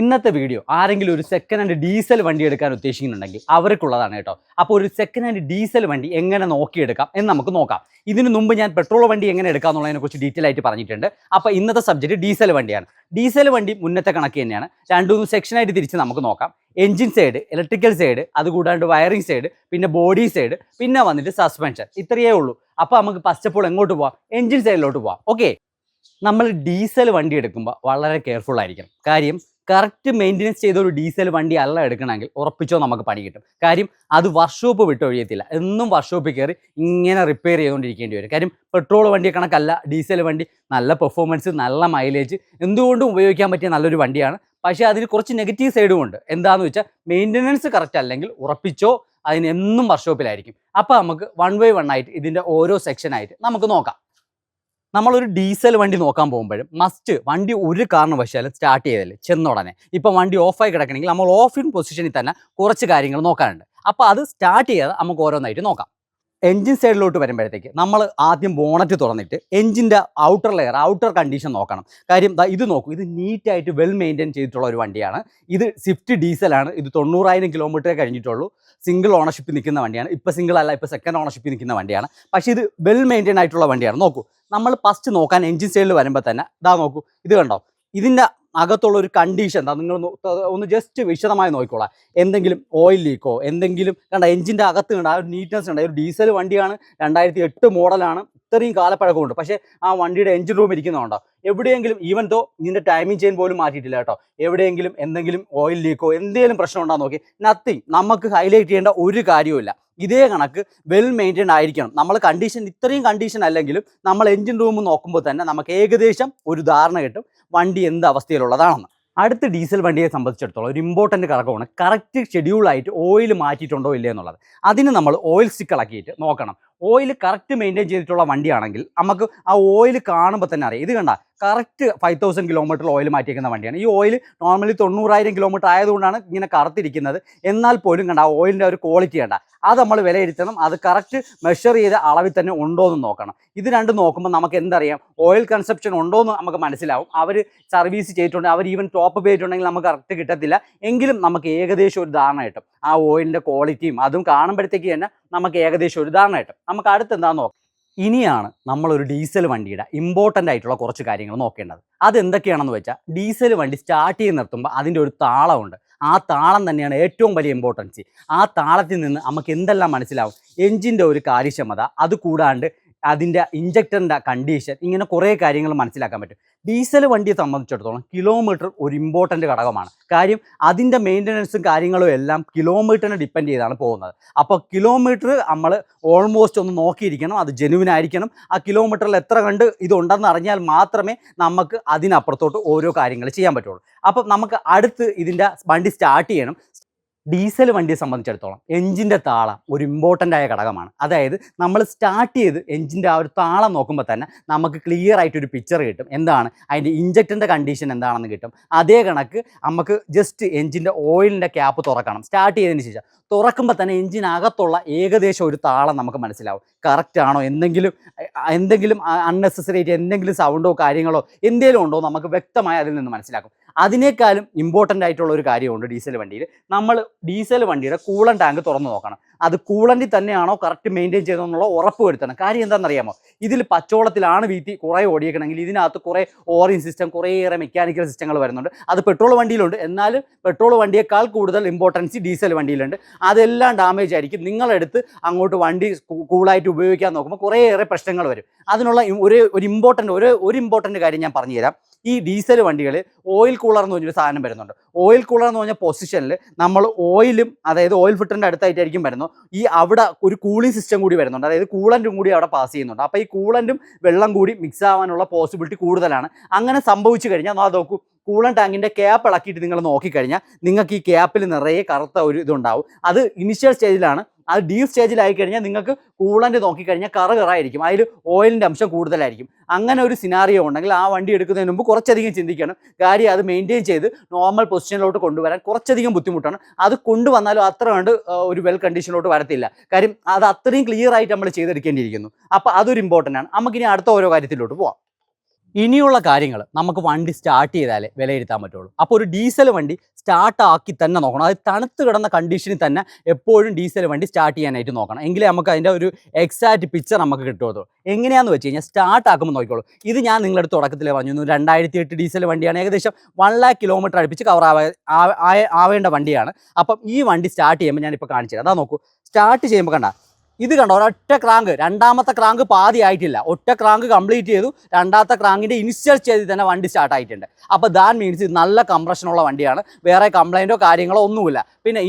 ഇന്നത്തെ വീഡിയോ ആരെങ്കിലും ഒരു സെക്കൻഡ് ഹാൻഡ് ഡീസൽ വണ്ടി എടുക്കാൻ ഉദ്ദേശിക്കുന്നുണ്ടെങ്കിൽ അവർക്കുള്ളതാണ് കേട്ടോ. അപ്പോൾ ഒരു സെക്കൻഡ് ഹാൻഡ് ഡീസൽ വണ്ടി എങ്ങനെ നോക്കിയെടുക്കാം എന്ന് നമുക്ക് നോക്കാം. ഇതിനു മുമ്പ് ഞാൻ പെട്രോൾ വണ്ടി എങ്ങനെ എടുക്കാം എന്നുള്ളതിനെ കുറിച്ച് ഡീറ്റെയിൽ ആയിട്ട് പറഞ്ഞിട്ടുണ്ട്. അപ്പോൾ ഇന്നത്തെ സബ്ജക്റ്റ് ഡീസൽ വണ്ടിയാണ്. ഡീസൽ വണ്ടി മുന്നത്തെ കണക്ക് തന്നെയാണ്. രണ്ടു സെക്ഷനായിട്ട് തിരിച്ച് നമുക്ക് നോക്കാം. എഞ്ചിൻ സൈഡ്, ഇലക്ട്രിക്കൽ സൈഡ്, അതുകൂടാണ്ട് വയറിംഗ് സൈഡ്, പിന്നെ ബോഡി സൈഡ്, പിന്നെ വന്നിട്ട് സസ്പെൻഷൻ. ഇത്രയേ ഉള്ളൂ. അപ്പോൾ നമുക്ക് ഫസ്റ്റ് ഓഫ് ഓൾ എങ്ങോട്ട് പോവാം? എഞ്ചിൻ സൈഡിലോട്ട് പോവാം. ഓക്കെ, നമ്മൾ ഡീസൽ വണ്ടി എടുക്കുമ്പോൾ വളരെ കെയർഫുൾ ആയിരിക്കണം. കാര്യം കറക്റ്റ് മെയിൻ്റെനൻസ് ചെയ്ത ഒരു ഡീസൽ വണ്ടി അല്ല എടുക്കണമെങ്കിൽ ഉറപ്പിച്ചോ നമുക്ക് പണി കിട്ടും. കാര്യം അത് വർക്ക്ഷോപ്പ് വിട്ടൊഴിയത്തില്ല. എന്നും വർക്ക്ഷോപ്പിൽ കയറി ഇങ്ങനെ റിപ്പയർ ചെയ്തുകൊണ്ടിരിക്കേണ്ടി വരും. കാര്യം പെട്രോൾ വണ്ടി കണക്കല്ല ഡീസൽ വണ്ടി. നല്ല പെർഫോമൻസ്, നല്ല മൈലേജ്, എന്തുകൊണ്ടും ഉപയോഗിക്കാൻ പറ്റിയ നല്ലൊരു വണ്ടിയാണ്. പക്ഷേ അതിന് കുറച്ച് നെഗറ്റീവ് സൈഡും ഉണ്ട്. എന്താണെന്ന് വെച്ചാൽ മെയിൻ്റെനൻസ് കറക്റ്റ് അല്ലെങ്കിൽ ഉറപ്പിച്ചോ അതിന് എന്നും വർക്ക്ഷോപ്പിലായിരിക്കും. അപ്പോൾ നമുക്ക് വൺ ബൈ വൺ ആയിട്ട് ഇതിൻ്റെ ഓരോ സെക്ഷനായിട്ട് നമുക്ക് നോക്കാം. നമ്മളൊരു ഡീസൽ വണ്ടി നോക്കാൻ പോകുമ്പോഴും മസ്റ്റ് വണ്ടി ഒരു കാരണവശാലും സ്റ്റാർട്ട് ചെയ്തല്ലേ ചെന്നുടനെ. ഇപ്പം വണ്ടി ഓഫായി കിടക്കണമെങ്കിൽ നമ്മൾ ഓഫ് പൊസിഷനിൽ തന്നെ കുറച്ച് കാര്യങ്ങൾ നോക്കാനുണ്ട്. അപ്പോൾ അത് സ്റ്റാർട്ട് ചെയ്യാതെ നമുക്ക് ഓരോന്നായിട്ട് നോക്കാം. എൻജിൻ സൈഡിലോട്ട് വരുമ്പോഴത്തേക്ക് നമ്മൾ ആദ്യം ബോണറ്റ് തുറന്നിട്ട് എൻജിൻ്റെ ഔട്ടർ ലെയർ, ഔട്ടർ കണ്ടീഷൻ നോക്കണം. കാര്യം ഇത് നോക്കൂ, ഇത് നീറ്റായിട്ട് വെൽ മെയിൻറ്റെയിൻ ചെയ്തിട്ടുള്ള ഒരു വണ്ടിയാണ്. ഇത് സ്വിഫ്റ്റ് ഡീസലാണ്. ഇത് 90,000 കിലോമീറ്ററേ കഴിഞ്ഞിട്ടുള്ളൂ. സിംഗിൾ ഓണർഷിപ്പ് നിൽക്കുന്ന വണ്ടിയാണ്. ഇപ്പോൾ സിംഗിൾ അല്ല, ഇപ്പോൾ സെക്കൻഡ് ഓണർഷിപ്പ് നിൽക്കുന്ന വണ്ടിയാണ്. പക്ഷേ ഇത് വെൽ മെയിൻറ്റെയിൻ ആയിട്ടുള്ള വണ്ടിയാണ്. നോക്കൂ, നമ്മൾ ഫസ്റ്റ് നോക്കാൻ എൻജിൻ സൈഡിൽ വരുമ്പോൾ തന്നെ നോക്കൂ, ഇത് കണ്ടോ, ഇതിൻ്റെ അകത്തുള്ള ഒരു കണ്ടീഷൻ എന്താ നിങ്ങൾ ഒന്ന് ജസ്റ്റ് വിശദമായി നോക്കിക്കോളാം. എന്തെങ്കിലും ഓയിൽ ലീക്കോ എന്തെങ്കിലും കണ്ട എഞ്ചിൻ്റെ അകത്ത് കണ്ട ആ ഒരു നീറ്റ്നസ് ഉണ്ട്. ഒരു ഡീസൽ വണ്ടിയാണ്, 2008 മോഡലാണ്, ഇത്രയും കാലപ്പഴക്കമുണ്ട്. പക്ഷേ ആ വണ്ടിയുടെ എഞ്ചിൻ റൂം ഇരിക്കുന്നുണ്ടോ എവിടെയെങ്കിലും, ഈവൻ തോ ഇതിൻ്റെ ടൈമിംഗ് ചെയിൻ പോലും മാറ്റിയിട്ടില്ല കേട്ടോ. എവിടെയെങ്കിലും എന്തെങ്കിലും ഓയിൽ ലീക്കോ എന്തെങ്കിലും പ്രശ്നം ഉണ്ടോ നോക്കി, നത്തിങ്. നമുക്ക് ഹൈലൈറ്റ് ചെയ്യേണ്ട ഒരു കാര്യവുമില്ല. ഇതേ കണക്ക് വെൽ മെയിൻറ്റൈൻഡ് ആയിരിക്കണം. നമ്മൾ കണ്ടീഷൻ ഇത്രയും കണ്ടീഷൻ അല്ലെങ്കിലും നമ്മൾ എഞ്ചിൻ റൂം നോക്കുമ്പോൾ തന്നെ നമുക്ക് ഏകദേശം ഒരു ധാരണ കിട്ടും വണ്ടി എന്ത് അവസ്ഥയിലുള്ളതാണെന്ന്. അടുത്ത ഡീസൽ വണ്ടിയെ സംബന്ധിച്ചിടത്തോളം ഒരു ഇമ്പോർട്ടൻ്റ് ഘടകമാണ് കറക്റ്റ് ഷെഡ്യൂളായിട്ട് ഓയിൽ മാറ്റിയിട്ടുണ്ടോ ഇല്ലേ എന്നുള്ളത്. അതിന് നമ്മൾ ഓയിൽ സ്റ്റിക്ക് ഇളക്കിയിട്ട് നോക്കണം. ഓയിൽ കറക്റ്റ് മെയിൻറ്റെയിൻ ചെയ്തിട്ടുള്ള വണ്ടിയാണെങ്കിൽ നമുക്ക് ആ ഓയിൽ കാണുമ്പോൾ തന്നെ അറിയാം. ഇത് കണ്ട കറക്റ്റ് 5,000 കിലോമീറ്റർ ഓയിൽ മാറ്റിയിരിക്കുന്ന വണ്ടിയാണ്. ഈ ഓയിൽ നോർമലി 90,000 കിലോമീറ്റർ ആയതുകൊണ്ടാണ് ഇങ്ങനെ കറുത്തിരിക്കുന്നത്. എന്നാൽ പോലും കണ്ട ആ ഓയിലിൻ്റെ ഒരു ക്വാളിറ്റി കണ്ട അത് നമ്മൾ വിലയിരുത്തണം. അത് കറക്റ്റ് മെഷർ ചെയ്ത അളവിൽ തന്നെ ഉണ്ടോ എന്ന് നോക്കണം. ഇത് രണ്ടും നോക്കുമ്പോൾ നമുക്ക് എന്തറിയാം, ഓയിൽ കൺസപ്ഷൻ ഉണ്ടോ എന്ന് നമുക്ക് മനസ്സിലാവും. അവർ സർവീസ് ചെയ്തിട്ടുണ്ടെങ്കിൽ, അവർ ഈവൻ ടോപ്പ് ചെയ്തിട്ടുണ്ടെങ്കിൽ നമുക്ക് കറക്റ്റ് കിട്ടത്തില്ല. എങ്കിലും നമുക്ക് ഏകദേശം ഒരു ധാരണ കിട്ടും. ആ ഓയിലിൻ്റെ ക്വാളിറ്റിയും അതും കാണുമ്പോഴത്തേക്ക് തന്നെ നമുക്ക് ഏകദേശം ഒരു ധാരണ കിട്ടും. നമുക്ക് അടുത്ത് എന്താണെന്ന് നോക്കാം. ഇനിയാണ് നമ്മളൊരു ഡീസൽ വണ്ടിയുടെ ഇമ്പോർട്ടൻ്റ് ആയിട്ടുള്ള കുറച്ച് കാര്യങ്ങൾ നോക്കേണ്ടത്. അതെന്തൊക്കെയാണെന്ന് വെച്ചാൽ, ഡീസൽ വണ്ടി സ്റ്റാർട്ട് ചെയ്ത് നിർത്തുമ്പോൾ അതിൻ്റെ ഒരു താളമുണ്ട്. ആ താളം തന്നെയാണ് ഏറ്റവും വലിയ ഇമ്പോർട്ടൻസ്. ആ താളത്തിൽ നിന്ന് നമുക്ക് എന്തെല്ലാം മനസ്സിലാവും? എൻജിൻ്റെ ഒരു കാര്യക്ഷമത, അതുകൂടാണ്ട് അതിൻ്റെ ഇഞ്ചക്ടറിൻ്റെ കണ്ടീഷൻ, ഇങ്ങനെ കുറേ കാര്യങ്ങൾ മനസ്സിലാക്കാൻ പറ്റും. ഡീസൽ വണ്ടിയെ സംബന്ധിച്ചിടത്തോളം കിലോമീറ്റർ ഒരു ഇമ്പോർട്ടൻ്റ് ഘടകമാണ്. കാര്യം അതിൻ്റെ മെയിൻ്റനൻസും കാര്യങ്ങളും എല്ലാം കിലോമീറ്ററിനെ ഡിപ്പെൻഡ് ചെയ്താണ് പോകുന്നത്. അപ്പോൾ കിലോമീറ്റർ നമ്മൾ ഓൾമോസ്റ്റ് ഒന്ന് നോക്കിയിരിക്കണം. അത് ജെനുവിൻ ആയിരിക്കണം. ആ കിലോമീറ്ററിൽ എത്ര കണ്ട് ഇതുണ്ടെന്ന് അറിഞ്ഞാൽ മാത്രമേ നമുക്ക് അതിനപ്പുറത്തോട്ട് ഓരോ കാര്യങ്ങൾ ചെയ്യാൻ പറ്റുള്ളൂ. അപ്പം നമുക്ക് അടുത്ത് ഇതിൻ്റെ വണ്ടി സ്റ്റാർട്ട് ചെയ്യണം. ഡീസൽ വണ്ടിയെ സംബന്ധിച്ചിടത്തോളം എഞ്ചിൻ്റെ താളം ഒരു ഇമ്പോർട്ടൻ്റ് ആയ ഘടകമാണ്. അതായത് നമ്മൾ സ്റ്റാർട്ട് ചെയ്ത് എഞ്ചിൻ്റെ ആ ഒരു താളം നോക്കുമ്പോൾ തന്നെ നമുക്ക് ക്ലിയർ ആയിട്ടൊരു പിക്ചർ കിട്ടും. എന്താണ് അതിൻ്റെ ഇഞ്ചക്ടറിൻ്റെ കണ്ടീഷൻ എന്താണെന്ന് കിട്ടും. അതേ കണക്ക് നമുക്ക് ജസ്റ്റ് എഞ്ചിൻ്റെ ഓയിലിൻ്റെ ക്യാപ്പ് തുറക്കണം. സ്റ്റാർട്ട് ചെയ്തതിന് ശേഷം തുറക്കുമ്പോൾ തന്നെ എഞ്ചിനകത്തുള്ള ഏകദേശം ഒരു താളം നമുക്ക് മനസ്സിലാവും. കറക്റ്റ് ആണോ, എന്തെങ്കിലും അൺനെസസറി ആയിട്ട് എന്തെങ്കിലും സൗണ്ടോ കാര്യങ്ങളോ എന്തെങ്കിലും ഉണ്ടോ നമുക്ക് വ്യക്തമായി അതിൽ നിന്ന് മനസ്സിലാക്കും. അതിനേക്കാളും ഇമ്പോർട്ടൻ്റ് ആയിട്ടുള്ള ഒരു കാര്യമുണ്ട് ഡീസൽ വണ്ടിയിൽ. നമ്മൾ ഡീസൽ വണ്ടിയുടെ കൂളൻ ടാങ്ക് തുറന്ന് നോക്കണം. അത് കൂളൻ്റിൽ തന്നെയാണോ കറക്റ്റ് മെയിൻറ്റെയിൻ ചെയ്തെന്നുള്ള ഉറപ്പ് വരുത്തണം. കാര്യം എന്താണെന്നറിയാമോ, ഇതിൽ പച്ചവെള്ളത്തിലാണ് വീട്ടിൽ കുറേ ഓടിയേക്കണമെങ്കിൽ ഇതിനകത്ത് കുറേ ഓറിങ് സിസ്റ്റം, കുറേയേറെ മെക്കാനിക്കൽ സിസ്റ്റങ്ങൾ വരുന്നുണ്ട്. അത് പെട്രോൾ വണ്ടിയിലുണ്ട്. എന്നാൽ പെട്രോൾ വണ്ടിയേക്കാൾ കൂടുതൽ ഇമ്പോർട്ടൻസ് ഡീസൽ വണ്ടിയിലുണ്ട്. അതെല്ലാം ഡാമേജ് ആയിരിക്കും. നിങ്ങളെടുത്ത് അങ്ങോട്ട് വണ്ടി കൂളായിട്ട് ഉപയോഗിക്കാൻ നോക്കുമ്പോൾ കുറേയേറെ പ്രശ്നങ്ങൾ വരും. അതിനുള്ള ഒരു ഇമ്പോർട്ടൻ്റ് കാര്യം ഞാൻ പറഞ്ഞുതരാം. ഈ ഡീസൽ വണ്ടികളിൽ ഓയിൽ കൂളർ എന്ന് പറഞ്ഞൊരു സാധനം വരുന്നുണ്ട്. ഓയിൽ കൂളർ എന്ന് പറഞ്ഞ പൊസിഷനിൽ നമ്മൾ ഓയിലും, അതായത് ഓയിൽ ഫിൽറ്ററിൻ്റെ അടുത്തായിട്ടായിരിക്കും വരുന്നത്. ഈ അവിടെ ഒരു കൂളിംഗ് സിസ്റ്റം കൂടി വരുന്നുണ്ട്. അതായത് കൂളൻറ്റും കൂടി അവിടെ പാസ് ചെയ്യുന്നുണ്ട്. അപ്പോൾ ഈ കൂളൻറ്റും വെള്ളം കൂടി മിക്സ് ആവാനുള്ള പോസിബിലിറ്റി കൂടുതലാണ്. അങ്ങനെ സംഭവിച്ചു കഴിഞ്ഞാൽ നോക്കൂ, കൂളൻ ടാങ്കിൻ്റെ ക്യാപ്പ് ഇളക്കിയിട്ട് നിങ്ങൾ നോക്കിക്കഴിഞ്ഞാൽ നിങ്ങൾക്ക് ഈ ക്യാപ്പിൽ നിറയെ കറുത്ത ഒരു ഇതുണ്ടാവും. അത് ഇനിഷ്യൽ സ്റ്റേജിലാണ്. അത് ഡീപ്പ് സ്റ്റേജിലായി കഴിഞ്ഞാൽ നിങ്ങൾക്ക് കൂളൻ്റ് നോക്കിക്കഴിഞ്ഞാൽ കറായിരിക്കും, അതിൽ ഓയിലിൻ്റെ അംശം കൂടുതലായിരിക്കും. അങ്ങനെ ഒരു സിനാറിയോ ഉണ്ടെങ്കിൽ ആ വണ്ടി എടുക്കുന്നതിന് മുമ്പ് കുറച്ചധികം ചിന്തിക്കണം. കാര്യം അത് മെയിൻറ്റെയിൻ ചെയ്ത് നോർമൽ പൊസിഷനിലോട്ട് കൊണ്ടുവരാൻ കുറച്ചധികം ബുദ്ധിമുട്ടാണ്. അത് കൊണ്ടുവന്നാലും അത്ര കണ്ട് ഒരു വെൽ കണ്ടീഷനിലോട്ട് വരത്തില്ല. കാര്യം അത് അത്രയും ക്ലിയർ ആയിട്ട് നമ്മൾ ചെയ്തെടുക്കേണ്ടിയിരിക്കുന്നു. അപ്പോൾ അതൊരു ഇമ്പോർട്ടൻ്റ് ആണ്. നമുക്കിനി അടുത്ത ഓരോ കാര്യത്തിലോട്ട് പോവാം. ഇനിയുള്ള കാര്യങ്ങൾ നമുക്ക് വണ്ടി സ്റ്റാർട്ട് ചെയ്താലേ വിലയിരുത്താൻ പറ്റുള്ളൂ. അപ്പോൾ ഒരു ഡീസൽ വണ്ടി സ്റ്റാർട്ടാക്കി തന്നെ നോക്കണം. അത് തണുത്ത് കിടന്ന കണ്ടീഷനിൽ തന്നെ എപ്പോഴും ഡീസൽ വണ്ടി സ്റ്റാർട്ട് ചെയ്യാനായിട്ട് നോക്കണം. എങ്കിലേ നമുക്ക് അതിൻ്റെ ഒരു എക്സാക്റ്റ് പിക്ചർ നമുക്ക് കിട്ടുള്ളൂ. എങ്ങനെയാണെന്ന് വെച്ച് കഴിഞ്ഞാൽ സ്റ്റാർട്ട് ആക്കുമ്പോൾ നോക്കിക്കോളൂ. ഇത് ഞാൻ നിങ്ങളുടെ തുടക്കത്തിൽ പറഞ്ഞു 2008 ഡീസൽ വണ്ടിയാണ്. ഏകദേശം 1,00,000 കിലോമീറ്റർ അടുപ്പിച്ച് കവർ ആവേണ്ട വണ്ടിയാണ്. അപ്പം ഈ വണ്ടി സ്റ്റാർട്ട് ചെയ്യുമ്പോൾ ഞാനിപ്പോൾ കാണിച്ചു തരാം. അതാ നോക്കൂ, സ്റ്റാർട്ട് ചെയ്യുമ്പോൾ കണ്ട ഇത് കണ്ടോ, ഒരൊറ്റ ക്രാങ്ക്, രണ്ടാമത്തെ ക്രാങ്ക് പാതി ആയിട്ടില്ല, ഒറ്റ ക്രാങ്ക് കംപ്ലീറ്റ് ചെയ്തു. രണ്ടാമത്തെ ക്രാങ്കിൻ്റെ ഇനിഷ്യൽ സ്റ്റേജിൽ തന്നെ വണ്ടി സ്റ്റാർട്ട് ആയിട്ടുണ്ട്. അപ്പോൾ ദാറ്റ് മീൻസ് ഇത് നല്ല കംപ്രഷനുള്ള വണ്ടിയാണ്, വേറെ കംപ്ലൈൻറ്റോ കാര്യങ്ങളോ ഒന്നുമില്ല. പിന്നെ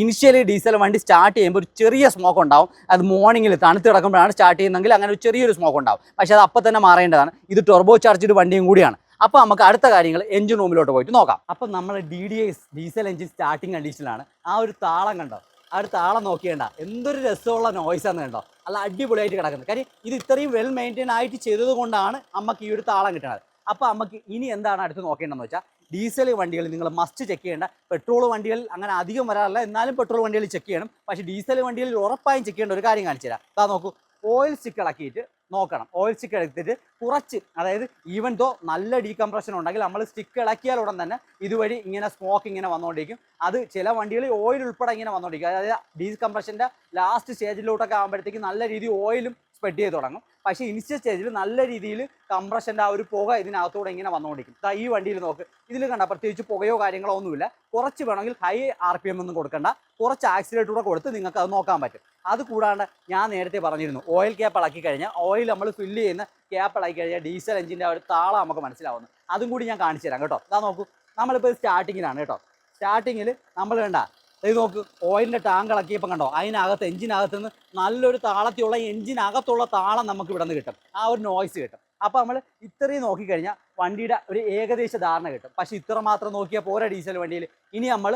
ഇനിഷ്യലി ഡീസൽ വണ്ടി സ്റ്റാർട്ട് ചെയ്യുമ്പോൾ ഒരു ചെറിയ സ്മോക്ക് ഉണ്ടാവും. അത് മോർണിംഗിൽ തണുത്ത് കിടക്കുമ്പോഴാണ് സ്റ്റാർട്ട് ചെയ്യുന്നതെങ്കിൽ അങ്ങനെ ഒരു ചെറിയൊരു സ്മോക്ക് ഉണ്ടാവും. പക്ഷേ അത് അപ്പം തന്നെ മാറേണ്ടതാണ്. ഇത് ടർബോ ചാർജ്ഡ് വണ്ടിയും കൂടിയാണ്. അപ്പോൾ നമുക്ക് അടുത്ത കാര്യങ്ങൾ എഞ്ചിൻ റൂമിലോട്ട് പോയിട്ട് നോക്കാം. അപ്പം നമ്മൾ DDI ഡീസൽ എഞ്ചിൻ സ്റ്റാർട്ടിങ് കണ്ടീഷനിലാണ്. ആ ഒരു താളം കണ്ടോ, ആ ഒരു താളം നോക്കിയേണ്ട, എന്തൊരു രസമുള്ള നോയ്സാന്ന് കണ്ടോ, അല്ല അടിപൊളിയായിട്ട് കിടക്കുന്നത്. കാര്യം ഇത് ഇത്രയും വെൽ മെയിൻറ്റെയിൻ ആയിട്ട് ചെയ്തത് കൊണ്ടാണ് നമുക്ക് ഈ ഒരു താളം കിട്ടുന്നത്. അപ്പോൾ നമുക്ക് ഇനി എന്താണ് അടുത്ത് നോക്കേണ്ടതെന്ന് വെച്ചാൽ, ഡീസൽ വണ്ടികളിൽ നിങ്ങൾ മസ്റ്റ് ചെക്ക് ചെയ്യേണ്ട, പെട്രോൾ വണ്ടികളിൽ അങ്ങനെ അധികം വരാറില്ല, എന്നാലും പെട്രോൾ വണ്ടികളിൽ ചെക്ക് ചെയ്യണം. പക്ഷേ ഡീസൽ വണ്ടികളിൽ ഉറപ്പായും ചെക്ക് ചെയ്യേണ്ട ഒരു കാര്യം കാണിച്ചു തരാം. അതാ നോക്കൂ, ഓയിൽ സ്റ്റിക്ക് ഇളക്കിയിട്ട് നോക്കണം. ഓയിൽ സ്റ്റിക്ക് എടുത്തിട്ട് കുറച്ച്, അതായത് ഈവൻ ദോ നല്ല ഡീകംപ്രഷൻ ഉണ്ടെങ്കിൽ നമ്മൾ സ്റ്റിക്ക് ഇളക്കിയാൽ ഉടൻ തന്നെ ഇതുവഴി ഇങ്ങനെ സ്മോക്ക് ഇങ്ങനെ വന്നുകൊണ്ടിരിക്കും. അത് ചില വണ്ടികളിൽ ഓയിൽ ഉൾപ്പെടെ ഇങ്ങനെ വന്നുകൊണ്ടിരിക്കും. അതായത് ഡീകംപ്രഷൻ്റെ ലാസ്റ്റ് സ്റ്റേജിലോട്ടൊക്കെ ആകുമ്പോഴത്തേക്ക് നല്ല രീതിയിൽ ഓയിലും സ്പ്രെഡ് ചെയ്ത് തുടങ്ങും. പക്ഷേ ഇനിഷ്യൽ സ്റ്റേജിൽ നല്ല രീതിയിൽ കംപ്രഷൻ്റെ ആ ഒരു പുക ഇതിനകത്തൂടെ ഇങ്ങനെ വന്നുകൊണ്ടിരിക്കും. ഈ വണ്ടിയിൽ നോക്ക്, ഇതിൽ കണ്ട പ്രത്യേകിച്ച് പുകയോ കാര്യങ്ങളോ ഒന്നുമില്ല. കുറച്ച് വേണമെങ്കിൽ ഹൈ RPM ഒന്നും കൊടുക്കണ്ട, കുറച്ച് ആക്സിലേറ്റർ കൂടെ കൊടുത്ത് നിങ്ങൾക്ക് അത് നോക്കാൻ പറ്റും. അത് കൂടാണ്ട് ഞാൻ നേരത്തെ പറഞ്ഞിരുന്നു, ഓയിൽ ക്യാപ്പ് ഇളക്കി കഴിഞ്ഞാൽ, ഓയിൽ നമ്മൾ ഫില്ല് ചെയ്യുന്ന ക്യാപ്പ് ഇളക്കി കഴിഞ്ഞാൽ ഡീസൽ എഞ്ചിൻ്റെ ആ ഒരു താളം നമുക്ക് മനസ്സിലാവുന്നു. അതും കൂടി ഞാൻ കാണിച്ചു തരാം കേട്ടോ. അതാ നോക്കൂ, നമ്മളിപ്പോൾ സ്റ്റാർട്ടിങ്ങിലാണ് കേട്ടോ. സ്റ്റാർട്ടിങ്ങിൽ നമ്മൾ വേണ്ട ഇത് നോക്ക്, ഓയിലിൻ്റെ ടാങ്ക് ഇളക്കിയപ്പോൾ കണ്ടോ, അതിനകത്ത് എഞ്ചിനകത്ത് നിന്ന് നല്ലൊരു താളത്തിലുള്ള എഞ്ചിനകത്തുള്ള താളം നമുക്ക് ഇവിടെ നിന്ന് കിട്ടും, ആ ഒരു നോയ്സ് കിട്ടും. അപ്പോൾ നമ്മൾ ഇത്രയും നോക്കിക്കഴിഞ്ഞാൽ വണ്ടിയുടെ ഒരു ഏകദേശ ധാരണ കിട്ടും. പക്ഷേ ഇത്ര മാത്രം നോക്കിയാൽ പോരാ ഡീസൽ വണ്ടിയിൽ. ഇനി നമ്മൾ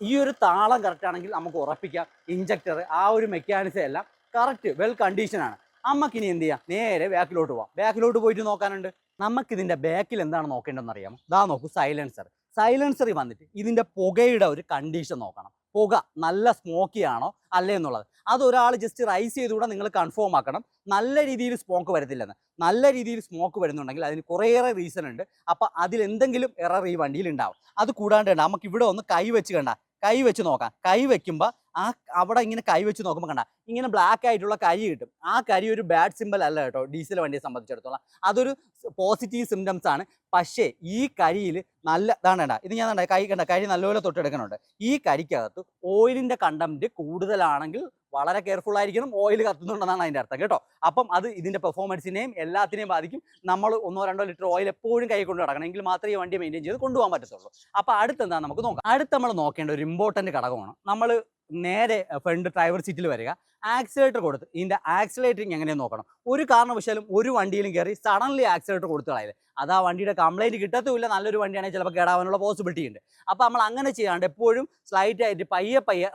ഈ ഒരു താളം കറക്റ്റ് ആണെങ്കിൽ നമുക്ക് ഉറപ്പിക്കാം ഇഞ്ചക്ടർ ആ ഒരു മെക്കാനിസം എല്ലാം കറക്റ്റ് വെൽ കണ്ടീഷനാണ്. നമുക്കിനി എന്ത് ചെയ്യാം, നേരെ ബാക്കിലോട്ട് പോവാം. ബാക്കിലോട്ട് പോയിട്ട് നോക്കാനുണ്ട്. നമുക്കിതിൻ്റെ ബാക്കിൽ എന്താണ് നോക്കേണ്ടതെന്ന് അറിയാമോ? ഇതാ നോക്കൂ, സൈലൻസറിൽ വന്നിട്ട് ഇതിൻ്റെ പുകയുടെ ഒരു കണ്ടീഷൻ നോക്കണം. പുക നല്ല സ്മോക്കി ആണോ അല്ലേ എന്നുള്ളത് അതൊരാൾ ജസ്റ്റ് റൈസ് ചെയ്തുകൂടെ നിങ്ങൾ കൺഫേം ആക്കണം. നല്ല രീതിയിൽ സ്മോക്ക് വരത്തില്ലെന്ന്. നല്ല രീതിയിൽ സ്മോക്ക് വരുന്നുണ്ടെങ്കിൽ അതിന് കുറേയേറെ റീസൺ ഉണ്ട്. അപ്പോൾ അതിലെന്തെങ്കിലും എറർ ഈ വണ്ടിയിൽ ഉണ്ടാവും. അത് കൂടാണ്ട് നമുക്ക് ഇവിടെ ഒന്ന് കൈ വെച്ച് നോക്കാം. കൈ വെക്കുമ്പോൾ അവിടെ ഇങ്ങനെ കൈ വെച്ച് നോക്കുമ്പോൾ കണ്ട ഇങ്ങനെ ബ്ലാക്ക് ആയിട്ടുള്ള കരി കിട്ടും. ആ കരി ഒരു ബാഡ് സിമ്പിൾ അല്ല കേട്ടോ ഡീസൽ വണ്ടിയെ സംബന്ധിച്ചിടത്തോളം. അതൊരു പോസിറ്റീവ് സിംറ്റംസ് ആണ്. പക്ഷേ ഈ കരിയിൽ നല്ല ഇതാണ്, ഇത് ഞാൻ കരി നല്ലപോലെ തൊട്ടെടുക്കുന്നുണ്ട്. ഈ കരിക്കകത്ത് ഓയിലിൻ്റെ കണ്ടന്റ് കൂടുതലാണെങ്കിൽ വളരെ കെയർഫുൾ ആയിരിക്കണം. ഓയിൽ കത്തുന്നുണ്ടെന്നാണ് അതിൻ്റെ അർത്ഥം കേട്ടോ. അപ്പം അത് ഇതിൻ്റെ പെർഫോമൻസിനെയും എല്ലാത്തിനെയും ബാധിക്കും. നമ്മൾ 1-2 ലിറ്റർ ഓയിൽ എപ്പോഴും കൈ കൊണ്ട് നടക്കണം. എങ്കിൽ മാത്രമേ ഈ വണ്ടി മെയിൻറ്റെയിൻ ചെയ്ത് കൊണ്ടുപോകാൻ പറ്റത്തുള്ളൂ. അപ്പോൾ അടുത്തെന്താ നമുക്ക് നോക്കാം. അടുത്ത് നമ്മൾ നോക്കേണ്ട ഒരു ഇമ്പോർട്ടൻറ്റ് ഘടകമാണ്, നമ്മൾ നേരെ ഫ്രണ്ട് ഡ്രൈവർ സീറ്റിൽ വരിക, ആക്സിലേറ്റർ കൊടുത്ത് ഇതിൻ്റെ ആക്സിലേറ്ററിങ് എങ്ങനെയെന്ന് നോക്കണം. ഒരു കാരണവശാലും ഒരു വണ്ടിയിലും കയറി സഡൻലി ആക്സിലേറ്റർ കൊടുത്ത് കളയില്ല. അത് ആ വണ്ടിയുടെ കംപ്ലൈൻറ്റ് കിട്ടത്തുമില്ല. നല്ലൊരു വണ്ടിയാണെങ്കിൽ ചിലപ്പോൾ കേടാവാനുള്ള പോസിബിലിറ്റി ഉണ്ട്. അപ്പോൾ നമ്മൾ അങ്ങനെ ചെയ്യാണ്ട് എപ്പോഴും സ്ലൈറ്റ് ആയിട്ട് പയ്യെ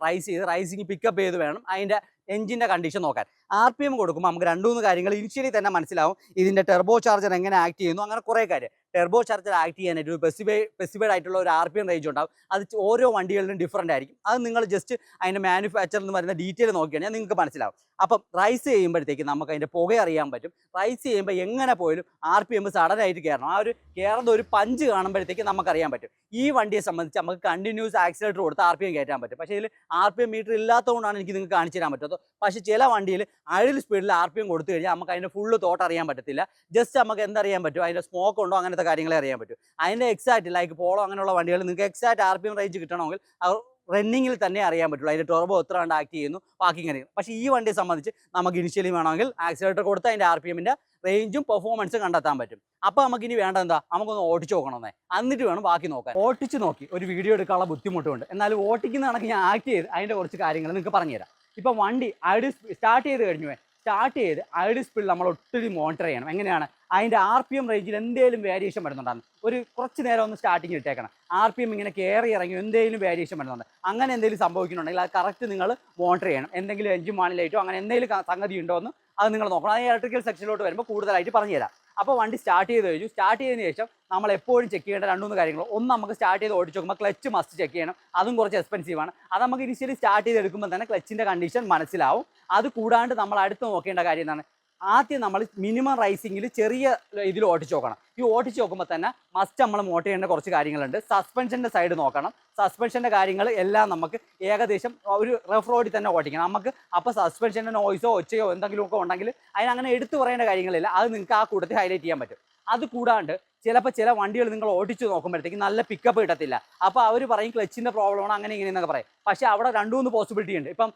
റൈസിങ് പിക്കപ്പ് ചെയ്ത് വേണം അതിൻ്റെ എഞ്ചിൻ്റെ കണ്ടീഷൻ നോക്കാൻ. RPM കൊടുക്കുമ്പോൾ നമുക്ക് 2-3 കാര്യങ്ങൾ ഇനിഷ്യലി തന്നെ മനസ്സിലാവും. ഇതിൻ്റെ ടെർബോ ചാർജർ എങ്ങനെ ആക്ട് ചെയ്യുന്നു, അങ്ങനെ കുറേ കാര്യം. ടെർബോ ചാർജർ ആക്ട് ചെയ്യാനായിട്ട് ഒരു സ്പെസിഫൈഡ് ആയിട്ടുള്ള ഒരു RPM റേഞ്ച് ഉണ്ടാവും. അത് ഓരോ വണ്ടികളിലും ഡിഫറൻ്റ് ആയിരിക്കും. അത് നിങ്ങൾ ജസ്റ്റ് അതിൻ്റെ മാനുഫാക്ചറിൽ നിന്ന് വരുന്ന ഡീറ്റെയിൽ നോക്കിക്കഴിഞ്ഞാൽ നിങ്ങൾക്ക് മനസ്സിലാവും. അപ്പം റൈസ് ചെയ്യുമ്പോഴത്തേക്ക് നമുക്ക് അതിൻ്റെ പുക അറിയാൻ പറ്റും. റൈസ് ചെയ്യുമ്പോൾ എങ്ങനെ പോയാലും RPM സഡനായിട്ട് കയറണം. ആ ഒരു കയറുന്ന ഒരു പഞ്ച് കാണുമ്പോഴത്തേക്ക് നമുക്കറിയാൻ പറ്റും. ഈ വണ്ടിയെ സംബന്ധിച്ച് നമുക്ക് കണ്ടിന്യൂസ് ആക്സിലേറ്റർ കൊടുത്ത് RPM കയറ്റാൻ പറ്റും. പക്ഷേ ഇതിൽ RPM മീറ്റർ ഇല്ലാത്തതുകൊണ്ടാണ് എനിക്ക് നിങ്ങൾക്ക് കാണിച്ചു തരാൻ പറ്റുന്നത്. പക്ഷേ ചില വണ്ടിയിൽ ഐഡിൽ സ്പീഡിൽ RPM കൊടുത്തു കഴിഞ്ഞാൽ നമുക്ക് അതിൻ്റെ ഫുള്ള് തോട്ട് അറിയാൻ പറ്റത്തില്ല. ജസ്റ്റ് നമുക്ക് എന്തറിയാൻ പറ്റും, അതിൻ്റെ സ്മോക്ക് ഉണ്ടോ അങ്ങനത്തെ കാര്യങ്ങളെ അറിയാൻ പറ്റും. അതിൻ്റെ എക്സാക്റ്റ് ലൈക്ക് പോളോ അങ്ങനെയുള്ള വണ്ടികൾ നിങ്ങൾക്ക് എക്സാക്റ്റ് RPM റേഞ്ച് കിട്ടണമെങ്കിൽ റണ്ണിങ്ങിൽ തന്നെ അറിയാൻ പറ്റുള്ളൂ. അതിൻ്റെ ടർബോ എത്ര കണ്ട് ആക്ട് ചെയ്യുന്നു, ബാക്കി കാര്യങ്ങൾ. പക്ഷേ ഈ വണ്ടിയെ സംബന്ധിച്ച് നമുക്ക് ഇനിഷ്യലി വേണമെങ്കിൽ ആക്സിലേറ്റർ കൊടുത്ത് അതിൻ്റെ RPMൻ്റെ റേഞ്ചും പെർഫോമൻസും കണ്ടെത്താൻ പറ്റും. അപ്പോൾ നമുക്കിനി വേണ്ട എന്താ, നമുക്കൊന്ന് ഓടിച്ച് നോക്കണമെന്നേ, എന്നിട്ട് വേണം ബാക്കി നോക്കാൻ. ഓടിച്ച് നോക്കി ഒരു വീഡിയോ എടുക്കാനുള്ള ബുദ്ധിമുട്ടുണ്ട്. എന്നാലും ഓടിക്കുന്ന കണക്ക് ഞാൻ ആക്ട് ചെയ്ത് അതിൻ്റെ കുറച്ച് കാര്യങ്ങൾ നിങ്ങൾക്ക് പറഞ്ഞുതരാം. ഇപ്പം വണ്ടി ഐഡിൽ സ്റ്റാർട്ട് ചെയ്ത് കഴിഞ്ഞു, ഐഡിൽ സ്പീഡിൽ നമ്മൾ ഒത്തിരി മോണിറ്റർ ചെയ്യണം. എങ്ങനെയാണ്, അതിൻ്റെ RPM റേഞ്ചിൽ എന്തെങ്കിലും വേരിയേഷൻ വരുന്നുണ്ടാകും. ഒരു കുറച്ച് നേരം ഒന്ന് സ്റ്റാർട്ടിങ് ഇട്ടേക്കണം. RPM ഇങ്ങനെ കയറി ഇറങ്ങി എന്തെങ്കിലും വേരിയേഷൻ വരുന്നുണ്ട്. അങ്ങനെ എന്തെങ്കിലും സംഭവിക്കുന്നുണ്ടെങ്കിൽ അത് കറക്റ്റ് നിങ്ങൾ മോണിറ്റർ ചെയ്യണം. എന്തെങ്കിലും എഞ്ചിൻ മാനിലായിട്ടോ അങ്ങനെ എന്തെങ്കിലും സംഗതി ഉണ്ടോ എന്ന് അത് നിങ്ങൾ നോക്കണം. അത് ഇലക്ട്രിക്കൽ സെക്ഷനിലോട്ട് വരുമ്പോൾ കൂടുതലായിട്ട് പറഞ്ഞുതരാം. അപ്പോൾ വണ്ടി സ്റ്റാർട്ട് ചെയ്ത് കഴിഞ്ഞു. സ്റ്റാർട്ട് ചെയ്തതിന് ശേഷം നമ്മൾ എപ്പോഴും ചെക്ക് ചെയ്യേണ്ട 2-3 കാര്യങ്ങൾ. ഒന്ന്, നമുക്ക് സ്റ്റാർട്ട് ചെയ്ത് ഓടിച്ച് നോക്കുമ്പോൾ ക്ലച്ച് മസ്റ്റ് ചെക്ക് ചെയ്യണം. അതും കുറച്ച് എക്സ്പെൻസീവാണ്. അത് നമുക്ക് ഇനിഷ്യലി സ്റ്റാർട്ട് ചെയ്ത് എടുക്കുമ്പോൾ തന്നെ ക്ലച്ചിൻ്റെ കണ്ടീഷൻ മനസ്സിലാവും. അത് കൂടാണ്ട് നമ്മൾ അടുത്ത് നോക്കേണ്ട കാര്യം എന്താണ്, ആദ്യം നമ്മൾ മിനിമം റൈസിങ്ങിൽ ചെറിയ ഇതിൽ ഓടിച്ച് നോക്കണം. ഈ ഓടിച്ച് നോക്കുമ്പോൾ തന്നെ മസ്റ്റ് നമ്മൾ നോട്ട് ചെയ്യേണ്ട കുറച്ച് കാര്യങ്ങളുണ്ട്. സസ്പെൻഷൻ്റെ സൈഡ് നോക്കണം. സസ്പെൻഷൻ്റെ കാര്യങ്ങൾ എല്ലാം നമുക്ക് ഏകദേശം ഒരു റഫ് റോഡിൽ തന്നെ ഓടിക്കണം നമുക്ക്. അപ്പോൾ സസ്പെൻഷൻ്റെ നോയ്സോ ഒച്ചയോ എന്തെങ്കിലുമൊക്കെ ഉണ്ടെങ്കിൽ അതിനങ്ങനെ എടുത്തു പറയേണ്ട കാര്യങ്ങളില്ല. അത് നിങ്ങൾക്ക് ആ കൂട്ടത്തിൽ ഹൈലൈറ്റ് ചെയ്യാൻ പറ്റും. അത് കൂടാണ്ട് ചിലപ്പോൾ ചില വണ്ടികൾ നിങ്ങൾ ഓടിച്ച് നോക്കുമ്പോഴത്തേക്ക് നല്ല പിക്കപ്പ് കിട്ടത്തില്ല. അപ്പോൾ അവർ പറയും ക്ലച്ചിൻ്റെ പ്രോബ്ലമാണ് അങ്ങനെ ഇങ്ങനെയെന്നൊക്കെ പറയും. പക്ഷേ അവിടെ 2-3 പോസിബിലിറ്റി ഉണ്ട്. ഇപ്പം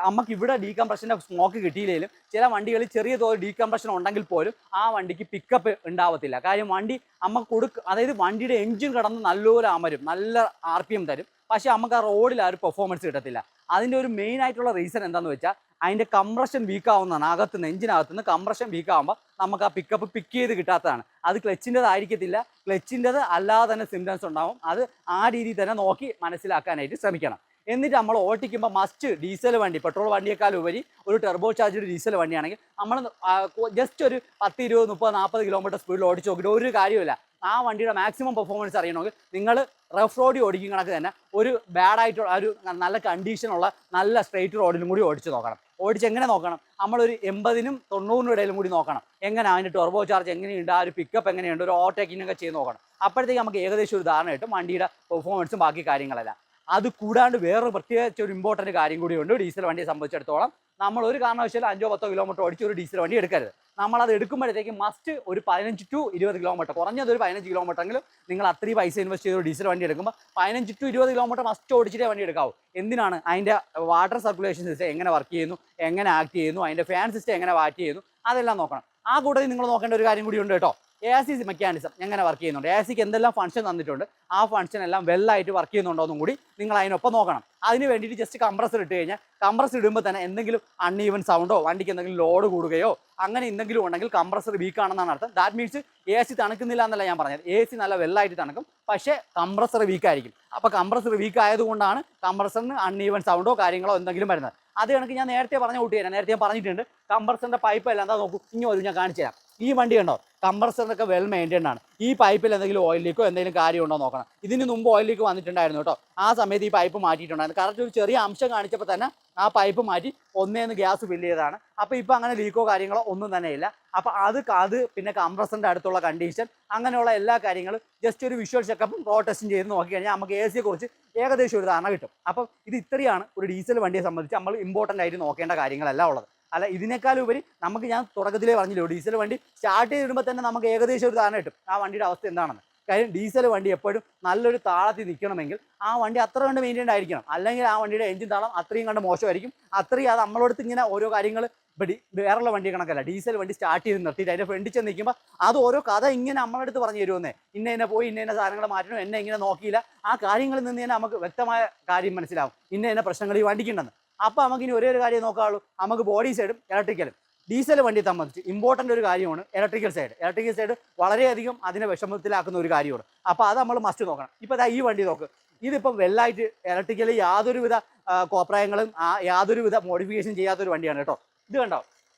നമുക്ക് ഇവിടെ ഡീകംപ്രഷൻ്റെ സ്മോക്ക് കിട്ടിയില്ലെങ്കിലും ചില വണ്ടികളിൽ ചെറിയ തോതിൽ ഡീകംപ്രഷൻ ഉണ്ടെങ്കിൽ പോലും ആ വണ്ടിക്ക് പിക്കപ്പ് ഉണ്ടാവത്തില്ല. കാര്യം വണ്ടി നമുക്ക് അതായത് വണ്ടിയുടെ എഞ്ചിൻ കിടന്ന് നല്ലപോലെ അമരും, നല്ല RPM തരും. പക്ഷേ നമുക്ക് ആ റോഡിൽ ആ ഒരു പെർഫോമൻസ് കിട്ടത്തില്ല. അതിൻ്റെ ഒരു മെയിൻ ആയിട്ടുള്ള റീസൺ എന്താണെന്ന് വെച്ചാൽ അതിൻ്റെ കംപ്രഷൻ വീക്ക് ആവുന്നതാണ്. അകത്തുനിന്ന് എഞ്ചിനകത്തുനിന്ന് കംപ്രഷൻ വീക്ക് ആകുമ്പോൾ നമുക്ക് ആ പിക്കപ്പ് പിക്ക് ചെയ്ത് കിട്ടാത്തതാണ്. അത് ക്ലച്ചിൻ്റെതായിരിക്കത്തില്ല, ക്ലച്ചിൻ്റെത് അല്ലാതെ തന്നെ സിംറ്റംസ് ഉണ്ടാവും. അത് ആ രീതിയിൽ തന്നെ നോക്കി മനസ്സിലാക്കാനായിട്ട് ശ്രമിക്കണം. എന്നിട്ട് നമ്മൾ ഓടിക്കുമ്പോൾ മസ്റ്റ് ഡീസൽ വണ്ടി, പെട്രോൾ വണ്ടിയേക്കാൾ ഉപരി ഒരു ടെർബോ ചാർജ്ഡ് ഡീസൽ വണ്ടിയാണെങ്കിൽ നമ്മൾ ജസ്റ്റ് ഒരു 10, 20, 30, 40 കിലോമീറ്റർ സ്പീഡിൽ ഓടിച്ച് നോക്കിയിട്ട് ഒരു കാര്യമില്ല. ആ വണ്ടിയുടെ മാക്സിമം പെർഫോമൻസ് അറിയണമെങ്കിൽ നിങ്ങൾ റഫ് റോഡിൽ ഓടിക്കും കണക്ക് തന്നെ ഒരു ബാഡായിട്ടുള്ള ഒരു നല്ല കണ്ടീഷനുള്ള നല്ല സ്ട്രെയിറ്റ് റോഡിലും കൂടി ഓടിച്ച് നോക്കണം. ഓടിച്ച് എങ്ങനെ നോക്കണം? നമ്മളൊരു 80-നും 90-നും ഇടയിലും കൂടി നോക്കണം. എങ്ങനെ അതിൻ്റെ ടെർബോ ചാർജ് എങ്ങനെയുണ്ട്, ആ ഒരു പിക്കപ്പ് എങ്ങനെയുണ്ട്, ഒരു ഓവർടേക്കിങ്ങൊക്കെ ചെയ്ത് നോക്കണം. അപ്പോഴത്തേക്ക് നമുക്ക് ഏകദേശം ഒരു ധാരണ കിട്ടും വണ്ടിയുടെ പെർഫോമൻസും ബാക്കി കാര്യങ്ങളെല്ലാം. അത് കൂടാണ്ട് വേറൊരു പ്രത്യേകിച്ച് ഒരു ഇമ്പോർട്ടൻറ്റ് കാര്യം കൂടിയുണ്ട് ഡീസൽ വണ്ടിയെ സംബന്ധിച്ചിടത്തോളം. നമ്മൾ ഒരു കാരണവശാലും 5-10 കിലോമീറ്റർ ഓടിച്ച് ഒരു ഡീസൽ വണ്ടി എടുക്കരുത്. നമ്മളത് എടുക്കുമ്പോഴത്തേക്ക് മസ്റ്റ് ഒരു 15 to 20 കിലോമീറ്റർ, കുറഞ്ഞത് ഒരു 15 കിലോമീറ്റർ എങ്കിലും നിങ്ങൾ അത്രയും പൈസ ഇൻവെസ്റ്റ് ചെയ്ത് ഒരു ഡീസൽ വണ്ടി എടുക്കുമ്പോൾ 15 to 20 കിലോമീറ്റർ മസ്റ്റ് ഓടിച്ചിട്ടേ വണ്ടി എടുക്കാവൂ. എന്തിനാണ്? അതിൻ്റെ വാട്ടർ സർക്കുലേഷൻ സിസ്റ്റം എങ്ങനെ വർക്ക് ചെയ്യുന്നു, എങ്ങനെ ആക്ട് ചെയ്യുന്നു, അതിൻ്റെ ഫാൻ സിസ്റ്റം എങ്ങനെ വാറ്റ് ചെയ്യുന്നു, അതെല്ലാം നോക്കണം. ആ കൂട്ടത്തിൽ നിങ്ങൾ നോക്കേണ്ട ഒരു കാര്യം കൂടി ഉണ്ട് കേട്ടോ. AC മെക്കാനിസം എങ്ങനെ വർക്ക് ചെയ്യുന്നുണ്ട്, ACക്ക് എന്തെല്ലാം ഫംഗ്ഷൻ തന്നിട്ടുണ്ട്, ആ ഫംഗ്ഷൻ എല്ലാം വെല്ലായിട്ട് വർക്ക് ചെയ്യുന്നുണ്ടോ എന്നും കൂടി നിങ്ങൾ അതിനൊപ്പം നോക്കണം. അതിന് വേണ്ടിയിട്ട് ജസ്റ്റ് കംപ്രസർ ഇട്ട് കഴിഞ്ഞാൽ കംപ്രസർ ഇടുമ്പോൾ തന്നെ എന്തെങ്കിലും അൺഈവൻ സൗണ്ടോ വണ്ടിക്ക് എന്തെങ്കിലും ലോഡ് കൂടുകയോ അങ്ങനെ എന്തെങ്കിലും ഉണ്ടെങ്കിൽ കംപ്രസർ വീക്ക് ആണെന്നാണ് അർത്ഥം. ദാറ്റ് മീൻസ് AC തണുക്കുന്നില്ല എന്നല്ല ഞാൻ പറഞ്ഞത്. AC നല്ല വെല്ലായിട്ട് തണുക്കും, പക്ഷേ കംപ്രസർ വീക്കായിരിക്കും. അപ്പോൾ കംപ്രസർ വീക്ക് ആയതുകൊണ്ടാണ് കംപ്രസറിന് അൺഈവൻ സൗണ്ടോ കാര്യങ്ങളോ എന്തെങ്കിലും വരുന്നത്. അത് കണക്ക് ഞാൻ നേരത്തെ പറഞ്ഞ കൂട്ടിയാണ്, നേരത്തെ ഞാൻ പറഞ്ഞിട്ടുണ്ട്. കംപ്രസറിൻ്റെ പൈപ്പ് എല്ലാം എന്താ നോക്കൂ, ഇനി വരും ഞാൻ കാണിച്ചു തരാം. ഈ വണ്ടി ഉണ്ടോ, കംപ്രസറിനൊക്കെ വെൽ മെയിൻറ്റൈൻഡ് ആണ്. ഈ പൈപ്പിൽ എന്തെങ്കിലും ഓയിൽ ലീക്കോ എന്തെങ്കിലും കാര്യമുണ്ടോ നോക്കണം. ഇതിന് മുമ്പ് ഓയിൽ ലീക്ക് വന്നിട്ടുണ്ടായിരുന്നു കേട്ടോ. ആ സമയത്ത് ഈ പൈപ്പ് മാറ്റിയിട്ടുണ്ടായിരുന്നു. കറക്റ്റ് ഒരു ചെറിയ അംശം കാണിച്ചപ്പോൾ തന്നെ ആ പൈപ്പ് മാറ്റി ഒന്നേന്ന് ഗ്യാസ് ഫില്ല് ചെയ്തതാണ്. അപ്പോൾ ഇപ്പോൾ അങ്ങനെ ലീക്കോ കാര്യങ്ങളോ ഒന്നും തന്നെ ഇല്ല. അപ്പോൾ അത് പിന്നെ കംപ്രസറിൻ്റെ അടുത്തുള്ള കണ്ടീഷൻ അങ്ങനെയുള്ള എല്ലാ കാര്യങ്ങളും ജസ്റ്റ് ഒരു വിഷ്വൽ ചെക്കപ്പും റോ ടെസ്റ്റും ചെയ്ത് നോക്കി കഴിഞ്ഞാൽ നമുക്ക് AC കുറിച്ച് ഏകദേശം ഒരു ധാരണ കിട്ടും. അപ്പം ഇത് ഇത്രയാണ് ഒരു ഡീസൽ വണ്ടിയെ സംബന്ധിച്ച് നമ്മൾ ഇമ്പോർട്ടൻ്റ് ആയിട്ട് നോക്കേണ്ട കാര്യങ്ങളെല്ലാം ഉള്ളത്. അല്ല ഇതിനേക്കാളും ഉപരി നമുക്ക് ഞാൻ തുടക്കത്തിലേ പറഞ്ഞില്ലോ, ഡീസൽ വണ്ടി സ്റ്റാർട്ട് ചെയ്തിടുമ്പോൾ തന്നെ നമുക്ക് ഏകദേശം ഒരു ധാരണ കിട്ടും ആ വണ്ടിയുടെ അവസ്ഥ എന്താണെന്ന്. കാര്യം ഡീസൽ വണ്ടി എപ്പോഴും നല്ലൊരു താളത്തിൽ നിൽക്കണമെങ്കിൽ ആ വണ്ടി അത്ര കണ്ട് മെയിൻറ്റൈൻഡ് ആയിരിക്കണം. അല്ലെങ്കിൽ ആ വണ്ടിയുടെ എഞ്ചിൻ താളം അത്രയും കണ്ട് മോശമായിരിക്കും. അത്രയും അത് നമ്മളടുത്ത് ഇങ്ങനെ ഓരോ കാര്യങ്ങൾ ഇപ്പോൾ വേറെയുള്ള വണ്ടി കണക്കല്ല. ഡീസൽ വണ്ടി സ്റ്റാർട്ട് ചെയ്ത് നിർത്തിയിട്ട് അതിൻ്റെ ഫ്രണ്ടിൽ ചെന്ന് നിൽക്കുമ്പോൾ അത് ഓരോ കഥ ഇങ്ങനെ നമ്മളടുത്ത് പറഞ്ഞു തരുമെന്നേ. ഇന്ന പോയി ഇന്ന സാധനങ്ങൾ മാറ്റണം, എന്നെ ഇങ്ങനെ നോക്കിയില്ല, ആ കാര്യങ്ങളിൽ നിന്ന് തന്നെ നമുക്ക് വ്യക്തമായ കാര്യം മനസ്സിലാവും ഇന്ന പ്രശ്നങ്ങൾ ഈ വണ്ടിക്കുണ്ടെന്ന്. അപ്പോൾ നമുക്കിനി ഒരേ ഒരു കാര്യം നോക്കാവുള്ളൂ, നമുക്ക് ബോഡി സൈഡും ഇലക്ട്രിക്കലും. ഡീസൽ വണ്ടിയെ സംബന്ധിച്ച് ഇമ്പോർട്ടൻ്റ് ഒരു കാര്യമാണ് ഇലക്ട്രിക്കൽ സൈഡ്. ഇലക്ട്രിക്കൽ സൈഡ് വളരെയധികം അതിനെ വിഷമത്തിലാക്കുന്ന ഒരു കാര്യമാണ്. അപ്പോൾ അത് നമ്മൾ മസ്റ്റ് നോക്കണം. ഇപ്പോൾ ഈ വണ്ടി നോക്ക്, ഇതിപ്പം വെല്ലായിട്ട് ഇലക്ട്രിക്കലി യാതൊരുവിധ കോപ്രായങ്ങളും യാതൊരുവിധ മോഡിഫിക്കേഷൻ ചെയ്യാത്തൊരു വണ്ടിയാണ് കേട്ടോ. ഇത് കണ്ടോ,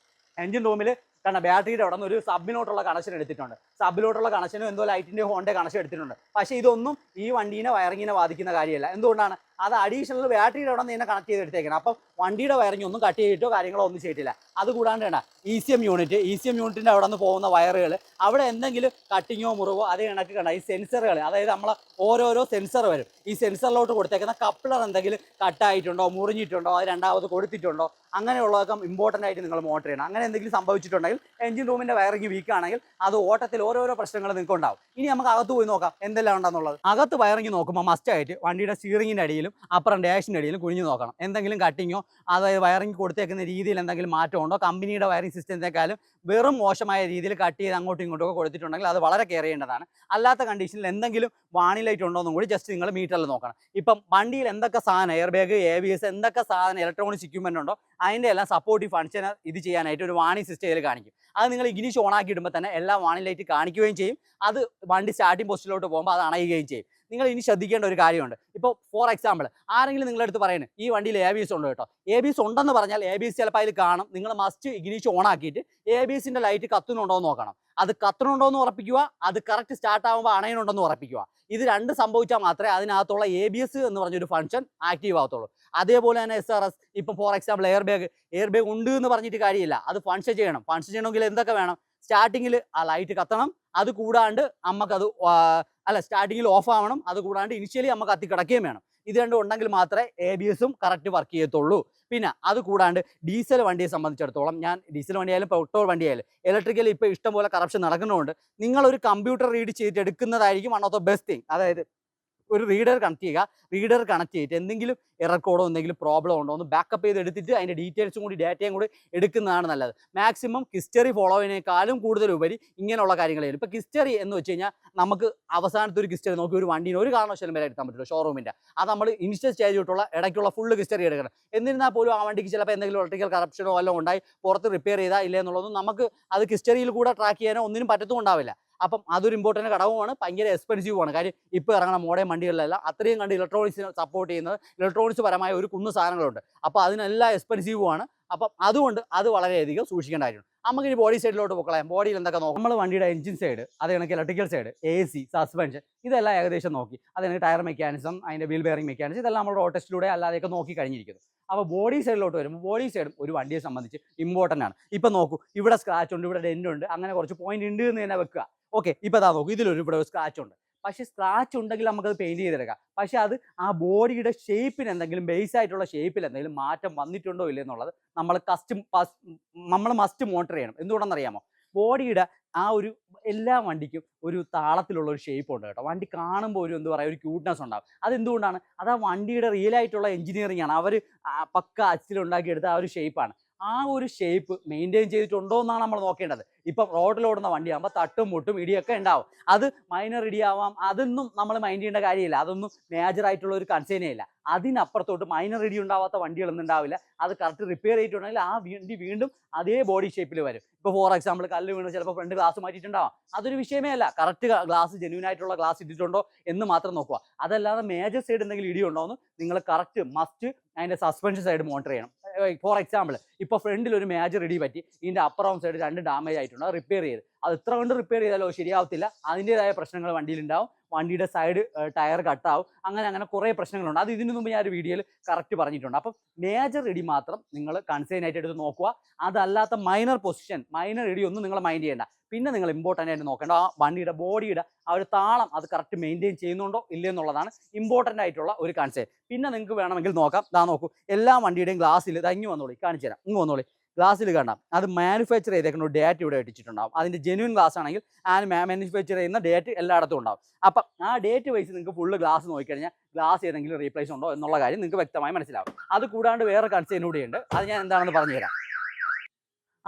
എൻജിൻ റൂമിൽ കാരണം ബാറ്ററിയുടെ അവിടെ നിന്ന് ഒരു സബിലോട്ടുള്ള കണക്ഷൻ എടുത്തിട്ടുണ്ട്. സബിലോട്ടുള്ള കണക്ഷനും എന്തോ ലൈറ്റിൻ്റെ ഹോണിൻ്റെ കണക്ഷൻ എടുത്തിട്ടുണ്ട്. പക്ഷേ ഇതൊന്നും ഈ വണ്ടീനെ വയറിങ്ങിനെ ബാധിക്കുന്ന കാര്യമല്ല. എന്തുകൊണ്ടാണ്? അത് അഡീഷണൽ ബാറ്ററിയുടെ അവിടെ നിന്ന് തന്നെ കണക്ട് ചെയ്ത് എടുത്തേക്കണം. അപ്പം വണ്ടിയുടെ വയറിങ് ഒന്നും കട്ട് ചെയ്തിട്ടോ കാര്യങ്ങളോ ഒന്നും ചെയ്തിട്ടില്ല. അതുകൂടാണ്ട് വേണ്ട ECM യൂണിറ്റിൻ്റെ അവിടെ നിന്ന് പോകുന്ന വയറുകൾ അവിടെ എന്തെങ്കിലും കട്ടിങ്ങോ മുറിവോ അതേ കണക്ക് കണ്ട ഈ സെൻസറുകൾ, അതായത് നമ്മളെ ഓരോരോ സെൻസർ വരും. ഈ സെൻസറിലോട്ട് കൊടുത്തേക്കുന്ന കപ്ലർ എന്തെങ്കിലും കട്ടായിട്ടുണ്ടോ, മുറിഞ്ഞിട്ടുണ്ടോ, അത് രണ്ടാമത് കൊടുത്തിട്ടുണ്ടോ, അങ്ങനെയുള്ളതൊക്കെ ഇമ്പോർട്ടൻ്റ് ആയിട്ട് നിങ്ങൾ മോട്ടർ ചെയ്യണം. അങ്ങനെ എന്തെങ്കിലും സംഭവിച്ചിട്ടുണ്ടെങ്കിൽ എഞ്ചിൻ റൂമിൻ്റെ വയറിങ് വീക്ക് ആണെങ്കിൽ അത് ഓട്ടത്തിൽ ഓരോരോ പ്രശ്നങ്ങൾ നിങ്ങൾക്ക് ഉണ്ടാവും. ഇനി നമുക്ക് അകത്ത് പോയി നോക്കാം എന്തെല്ലാം ഉണ്ടെന്നുള്ളത്. അകത്ത് വയറിങ് നോക്കുമ്പോൾ മസ്റ്റായിട്ട് വണ്ടിയുടെ സ്റ്റിയറിങ്ങിൻ്റെ അടിയിലും അപ്പുറം ഡാഷിൻ്റെ അടിയിലും കുഴിഞ്ഞു നോക്കണം. എന്തെങ്കിലും കട്ടിങ്ങോ അതായത് വയറിങ് കൊടുത്തേക്കുന്ന രീതിയിൽ എന്തെങ്കിലും മാറ്റമുണ്ടോ, കമ്പനിയുടെ വയറിംഗ് സിസ്റ്റത്തെക്കാളും വെറും മോശമായ രീതിയിൽ കട്ട് ചെയ്ത് അങ്ങോട്ടും ഇങ്ങോട്ടും ഒക്കെ കൊടുത്തിട്ടുണ്ടെങ്കിൽ അത് വളരെ കെയർ ചെയ്യേണ്ടതാണ്. അല്ലാത്ത കണ്ടീഷനിൽ എന്തെങ്കിലും വാണിലൈറ്റ് ഉണ്ടോ എന്നും കൂടി ജസ്റ്റ് നിങ്ങൾ മീറ്ററിൽ നോക്കണം. ഇപ്പം വണ്ടിയിൽ എന്തൊക്കെ സാധനം എയർ ബാഗ്, ABS എന്തൊക്കെ സാധനം ഇലക്ട്രോണിക്സ് ഇക്വിപ്മെൻ്റ് ഉണ്ടോ അതിൻ്റെ എല്ലാം സപ്പോർട്ടീവ് ഫംഗ്ഷൻ ഇത് ചെയ്യാനായിട്ട് ഒരു വാണിംഗ് സിസ്റ്റം ഇതിൽ കാണിക്കും. അത് നിങ്ങൾ ഇഗ്നിഷൻ ഓണാക്കി ഇടുമ്പോൾ തന്നെ എല്ലാ വാണിംഗ് ലൈറ്റ് കാണിക്കുകയും ചെയ്യും. അത് വണ്ടി സ്റ്റാർട്ടിംഗ് പോസ്റ്റിലോട്ട് പോകുമ്പോൾ അത് അണയുകയും ചെയ്യും. നിങ്ങൾ ഇനി ശ്രദ്ധിക്കേണ്ട ഒരു കാര്യമുണ്ട്. ഇപ്പോൾ ഫോർ എക്സാമ്പിൾ ആരെങ്കിലും നിങ്ങളുടെ അടുത്ത് പറയുന്നത് ഈ വണ്ടിയിൽ ABS ഉണ്ട് കേട്ടോ, ABS ഉണ്ടെന്ന് പറഞ്ഞാൽ ABS ചിലപ്പോൾ അതിൽ കാണും. നിങ്ങൾ മസ്റ്റ് ഇഗ്നിഷൻ ഓൺ ആക്കിയിട്ട് ABSന്റെ ലൈറ്റ് കത്തുന്നുണ്ടോ എന്ന് നോക്കണം. അത് കത്തണുണ്ടോ എന്ന് ഉറപ്പിക്കുക, അത് കറക്റ്റ് സ്റ്റാർട്ട് ആകുമ്പോൾ അണയനുണ്ടെന്ന് ഉറപ്പിക്കുക. ഇത് രണ്ട് സംഭവിച്ചാൽ മാത്രമേ അതിനകത്തുള്ള ABS എന്ന് പറഞ്ഞൊരു ഫംഗ്ഷൻ ആക്റ്റീവ് ആകത്തുള്ളൂ. അതേപോലെ തന്നെ SRS, ഇപ്പം ഫോർ എക്സാമ്പിൾ എയർ ബാഗ് ഉണ്ട് എന്ന് പറഞ്ഞിട്ട് കാര്യമില്ല, അത് ഫംഗ്ഷൻ ചെയ്യണം. ഫംഗ്ഷൻ ചെയ്യണമെങ്കിൽ എന്തൊക്കെ വേണം? സ്റ്റാർട്ടിങ്ങിൽ ആ ലൈറ്റ് കത്തണം, അത് കൂടാണ്ട് നമുക്കത് സ്റ്റാർട്ടിങ്ങിൽ ഓഫ് ആവണം, അത് കൂടാണ്ട് ഇനിഷ്യലി നമുക്ക് കത്തി കിടക്കുകയും വേണം. ഇത് രണ്ടും ഉണ്ടെങ്കിൽ മാത്രമേ ABSും കറക്റ്റ് വർക്ക് ചെയ്യത്തുള്ളൂ. പിന്നെ അത് കൂടാണ്ട് ഡീസൽ വണ്ടിയെ സംബന്ധിച്ചിടത്തോളം, ഞാൻ ഡീസൽ വണ്ടിയായാലും പെട്രോൾ വണ്ടിയായാലും ഇലക്ട്രിക്കൽ ഇപ്പോൾ ഇഷ്ടംപോലെ കറപ്ഷൻ നടക്കുന്നതുകൊണ്ട് നിങ്ങളൊരു കമ്പ്യൂട്ടർ റീഡ് ചെയ്തിട്ട് എടുക്കുന്നതായിരിക്കും one of the best thing. അതായത് ഒരു റീഡർ കണക്ട് ചെയ്യുക, റീഡർ കണക്ട് ചെയ്തിട്ട് എന്തെങ്കിലും എറർ കോഡോ എന്തെങ്കിലും പ്രോബ്ലം ഉണ്ടോ ഒന്ന് ബാക്കപ്പ് ചെയ്ത് എടുത്തിട്ട് അതിൻ്റെ ഡീറ്റെയിൽസും കൂടി ഡാറ്റയും കൂടി എടുക്കുന്നതാണ് നല്ലത്. മാക്സിമം ഹിസ്റ്ററി ഫോളോ ചെയ്യുന്നതിനേക്കാളും കൂടുതൽ ഉപരി ഇങ്ങനെയുള്ള കാര്യങ്ങൾ ചെയ്യും. ഇപ്പോൾ ഹിസ്റ്ററി എന്ന് വെച്ച് കഴിഞ്ഞാൽ നമുക്ക് അവസാനത്തെ ഒരു ഹിസ്റ്ററി നോക്കി ഒരു വണ്ടീനെ ഒരു കാരണവശാലും വില എടുക്കാൻ പറ്റില്ല ഷോറൂമിൻ്റെ. അത് നമ്മൾ ഇനിഷ്യൽ സ്റ്റേജ് തൊട്ടുള്ള ഇടയ്ക്കുള്ള ഫുള്ള് ഹിസ്റ്ററി എടുക്കണം. എന്നിരുന്നാൽ പോലും ആ വണ്ടിക്ക് ചിലപ്പോൾ എന്തെങ്കിലും ഇലക്ട്രിക്കൽ കറപ്ഷനോ വല്ലതും ഉണ്ടായി പുറത്ത് റിപ്പയർ ചെയ്താൽ ഇല്ല എന്നുള്ളതും നമുക്ക് അത് ഹിസ്റ്ററിയിൽ കൂടെ ട്രാക്ക് ചെയ്യാനോ ഒന്നിനും പറ്റത്തും ഉണ്ടാവില്ല. അപ്പം അതൊരു ഇമ്പോർട്ടൻ്റ് ഘടകമാണ്, ഭയങ്കര എക്സ്പെൻസീവുമാണ്. കാര്യം ഇപ്പോൾ ഇറങ്ങുന്ന മോഡേൺ വണ്ടികളിലെല്ലാം അത്രയും കണ്ട് ഇലക്ട്രോണിക്സിനെ സപ്പോർട്ട് ചെയ്യുന്നത് ഇലക്ട്രോണിക്സ് പരമായ ഒരു കുന്ന് സാധനങ്ങളുണ്ട്. അപ്പോൾ അതിനെല്ലാം എക്സ്പെൻസീവുമാണ്. അപ്പം അതുകൊണ്ട് അത് വളരെയധികം സൂക്ഷിക്കേണ്ട കാര്യമാണ്. നമുക്ക് ഇനി ബോഡി സൈഡിലോട്ട് പോക്കളയാം. ബോഡിയിൽ എന്തൊക്കെ നോക്കാം? നമ്മൾ വണ്ടിയുടെ എഞ്ചിൻ സൈഡ്, അത് കണക്ക് ഇലക്ട്രിക്കൽ സൈഡ്, AC, സസ്പെൻഷൻ, ഇതെല്ലാം ഏകദേശം നോക്കി. അത് കണക്ക് ടയർ മെക്കാനിസം, അതിൻ്റെ വീൽ ബെയറിംഗ് മെക്കാനിസം, ഇതെല്ലാം നമ്മൾ റോഡ് ടെസ്റ്റിലൂടെ അല്ലാതെയൊക്കെ നോക്കി കഴിഞ്ഞിരിക്കുന്നു. അപ്പോൾ ബോഡി സൈഡിലോട്ട് വരുമ്പോൾ ബോഡി സൈഡും ഒരു വണ്ടിയെ സംബന്ധിച്ച് ഇമ്പോർട്ടൻ്റ് ആണ്. ഇപ്പം നോക്കൂ, ഇവിടെ സ്ക്രാച്ച് ഉണ്ട്, ഇവിടെ ഡെൻ്റ് ഉണ്ട്, അങ്ങനെ കുറച്ച് പോയിന്റ് ഉണ്ട് എന്ന് തന്നെ വെക്കുക. ഓക്കെ, ഇപ്പോൾ അതാ നോക്കൂ, ഇവിടെ ഒരു സ്ക്രാച്ച് ഉണ്ട്. പക്ഷേ സ്ക്രാച്ച് ഉണ്ടെങ്കിൽ നമുക്കത് പെയിൻറ്റ് ചെയ്തെടുക്കാം. പക്ഷേ അത് ആ ബോഡിയുടെ ഷേപ്പിന് എന്തെങ്കിലും ബേസ് ആയിട്ടുള്ള ഷേപ്പിൽ എന്തെങ്കിലും മാറ്റം വന്നിട്ടുണ്ടോ ഇല്ലെന്നുള്ളത് നമ്മൾ മസ്റ്റ് മോണിറ്റർ ചെയ്യണം. എന്തുകൊണ്ടെന്നറിയാമോ? ബോഡിയുടെ ആ ഒരു എല്ലാ വണ്ടിക്കും ഒരു താളത്തിലുള്ള ഒരു ഷേപ്പ് ഉണ്ട് കേട്ടോ. വണ്ടി കാണുമ്പോൾ ഒരു എന്താ പറയുക, ഒരു ക്യൂട്ട്നെസ് ഉണ്ടാകും. അതെന്തുകൊണ്ടാണ്? അത് ആ വണ്ടിയുടെ റിയൽ ആയിട്ടുള്ള എഞ്ചിനീയറിംഗ് ആണ്. അവർ പക്ക അച്ചിലുണ്ടാക്കിയെടുത്ത ആ ഒരു ഷേപ്പാണ്. ആ ഒരു ഷേപ്പ് മെയിൻറ്റെയിൻ ചെയ്തിട്ടുണ്ടോ എന്നാണ് നമ്മൾ നോക്കേണ്ടത്. ഇപ്പം റോഡിലോടുന്ന വണ്ടിയാകുമ്പോൾ തട്ടും മുട്ടും ഇടിയൊക്കെ ഉണ്ടാവും. അത് മൈനർ ഇടിയാവാം, അതൊന്നും നമ്മൾ മൈൻഡ് ചെയ്യേണ്ട കാര്യമില്ല. അതൊന്നും മേജറായിട്ടുള്ള ഒരു കൺസേനേ ഇല്ല. അതിനപ്പുറത്തോട്ട് മൈനർ ഇടി ഉണ്ടാവാത്ത വണ്ടികളൊന്നും ഉണ്ടാവില്ല. അത് കറക്റ്റ് റിപ്പയർ ചെയ്തിട്ടുണ്ടെങ്കിൽ ആ വണ്ടി വീണ്ടും അതേ ബോഡി ഷേപ്പിൽ വരും. ഇപ്പോൾ ഫോർ എക്സാമ്പിൾ കല്ല് വീണ് ചിലപ്പോൾ ഫ്രണ്ട് ഗ്ലാസ് മാറ്റിയിട്ടുണ്ടാവാം, അതൊരു വിഷയമേ അല്ല. കറക്റ്റ് ഗ്ലാസ് ജെന്യൂൻ ആയിട്ടുള്ള ഗ്ലാസ് ഇട്ടിട്ടുണ്ടോ എന്ന് മാത്രം നോക്കുക. അതല്ലാതെ മേജർ സൈഡ് എന്തെങ്കിലും ഇടിയുണ്ടോ എന്ന് നിങ്ങൾ കറക്റ്റ് മസ്റ്റ് അതിൻ്റെ സസ്പെൻഷൻ സൈഡ് മോണിറ്റർ ചെയ്യണം. ഫോർ എക്സാമ്പിൾ ഇപ്പോൾ ഫ്രണ്ടിൽ ഒരു മേജർ ഇടി പറ്റി, ഇതിൻ്റെ അപ്പുറം സൈഡ് 2 ഡാമേജ് ആയിട്ടുണ്ട്, അത് റിപ്പയർ ചെയ്ത്. അത് എത്ര കൊണ്ട് റിപ്പയർ ചെയ്താലോ ശരിയാവത്തില്ല, അതിൻ്റെതായ പ്രശ്നങ്ങൾ വണ്ടിയിലുണ്ടാവും. വണ്ടിയുടെ സൈഡ് ടയർ കട്ടാവും, അങ്ങനെ കുറേ പ്രശ്നങ്ങളുണ്ട്. അത് ഇതിനു മുമ്പ് ഞാൻ ഒരു വീഡിയോയിൽ കറക്റ്റ് പറഞ്ഞിട്ടുണ്ട്. അപ്പം മേജർ ഇടി മാത്രം നിങ്ങൾ കൺസേൺ ആയിട്ട് എടുത്ത് നോക്കുക. അതല്ലാത്ത മൈനർ പൊസിഷൻ, മൈനർ ഇടി ഒന്നും നിങ്ങൾ മൈൻഡ് ചെയ്യേണ്ട. പിന്നെ നിങ്ങൾ ഇമ്പോർട്ടൻ്റ് ആയിട്ട് നോക്കേണ്ട ആ വണ്ടിയുടെ ബോഡിയുടെ ആ ഒരു താളം, അത് കറക്റ്റ് മെയിൻറ്റെയിൻ ചെയ്യുന്നുണ്ടോ ഇല്ലെന്നുള്ളതാണ് ഇമ്പോർട്ടൻ്റ് ആയിട്ടുള്ള ഒരു കൺസേൺ. പിന്നെ നിങ്ങൾക്ക് വേണമെങ്കിൽ നോക്കാം. നോക്കൂ, എല്ലാ വണ്ടിയുടെയും ഗ്ലാസ്സിൽ ഇങ്ങ് വന്നോളി, കാണിച്ചു തരാം. ഇങ്ങ് വന്നോളി, ഗ്ലാസ്സിൽ കാണാം അത് മാനുഫാക്ചർ ചെയ്തേക്കുന്ന ഒരു ഡേറ്റ് ഇവിടെ ഇട്ടിട്ടുണ്ടാവും. അതിൻ്റെ ജെന്യൂൻ ഗ്ലാസ് ആണെങ്കിൽ ആ മാനുഫാക്ചർ ചെയ്യുന്ന ഡേറ്റ് എല്ലായിടത്തും ഉണ്ടാവും. അപ്പം ആ ഡേറ്റ് വൈസ് നിങ്ങൾക്ക് ഫുള്ള് ഗ്ലാസ് നോക്കിക്കഴിഞ്ഞാൽ ഗ്ലാസ് ഏതെങ്കിലും റീപ്ലേസ് ഉണ്ടോ എന്നുള്ള കാര്യം നിങ്ങൾക്ക് വ്യക്തമായി മനസ്സിലാവും. അത് കൂടാണ്ട് വേറെ കൺസേൺ കൂടിയുണ്ട്, അത് ഞാൻ എന്താണെന്ന് പറഞ്ഞുതരാം.